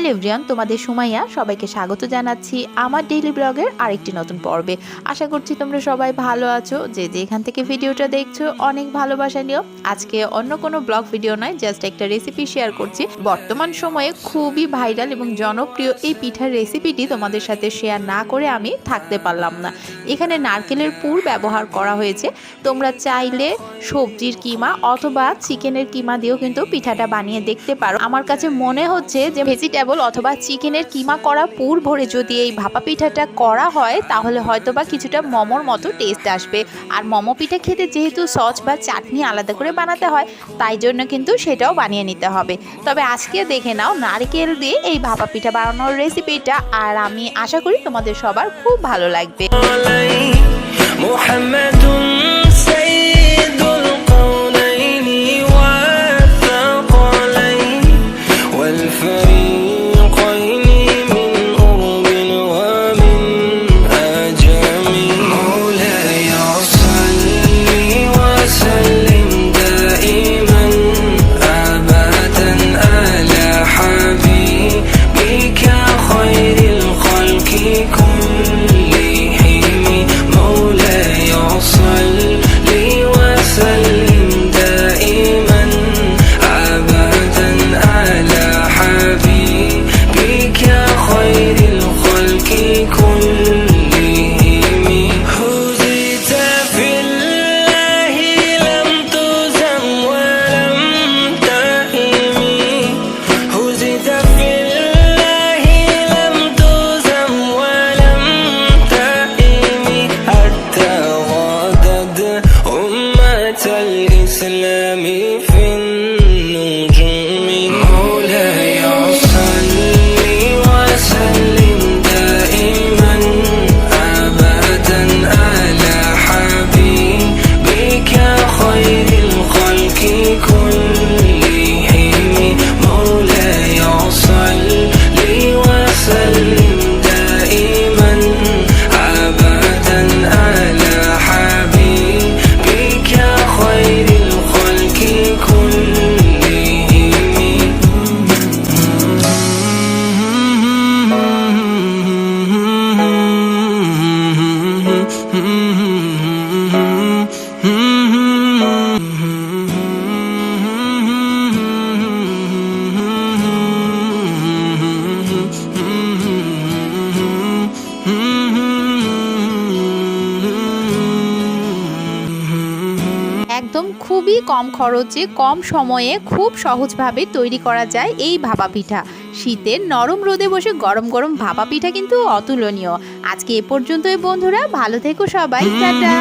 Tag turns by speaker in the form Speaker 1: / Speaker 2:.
Speaker 1: Hello everyone, তোমাদের সুমাইয়া সবাইকে স্বাগত জানাচ্ছি আমার ডেইলি ব্লগের আরেকটি নতুন পর্বে। আশা করছি তোমরা সবাই ভালো আছো। যে যেখান থেকে ভিডিওটা দেখছো অনেক ভালোবাসা নিও। আজকে অন্য কোনো ব্লগ ভিডিও নয়, জাস্ট একটা রেসিপি শেয়ার করছি। বর্তমান সময়ে খুবই ভাইরাল এবং জনপ্রিয় এই পিঠার রেসিপিটি তোমাদের সাথে শেয়ার না করে আমি থাকতে পারলাম না। এখানে নারকেলের পুর ব্যবহার করা হয়েছে। তোমরা চাইলে সবজির কিমা অথবা চিকেনের কিমা দিয়েও কিন্তু পিঠাটা বানিয়ে দেখতে পারো। আমার কাছে মনে হচ্ছে যে ভেজিটেবল অথবা চিকেনের কিমা করা পুর ভরে যদি এই ভাপা পিঠাটা করা হয় তাহলে হয়তোবা কিছুটা মোমোর মতো টেস্ট আসবে। আর মোমো পিঠা খেতে যেহেতু সস বা চাটনি আলাদা করে বানাতে হয়, তাই জন্য কিন্তু সেটাও বানিয়ে নিতে হবে। তবে আজকে দেখে নাও নারকেল দিয়ে এই ভাপা পিঠা বানানোর রেসিপিটা, আর আমি আশা করি তোমাদের সবার খুব ভালো লাগবে। একদম খুবই কম খরচে কম সময়ে খুব সহজভাবে তৈরি করা যায় এই ভাপা পিঠা। শীতের নরম রোদে বসে গরম গরম ভাপা পিঠা কিন্তু অতুলনীয়। আজকে এ পর্যন্তই বন্ধুরা, ভালো থেকো সবাই, টাটা।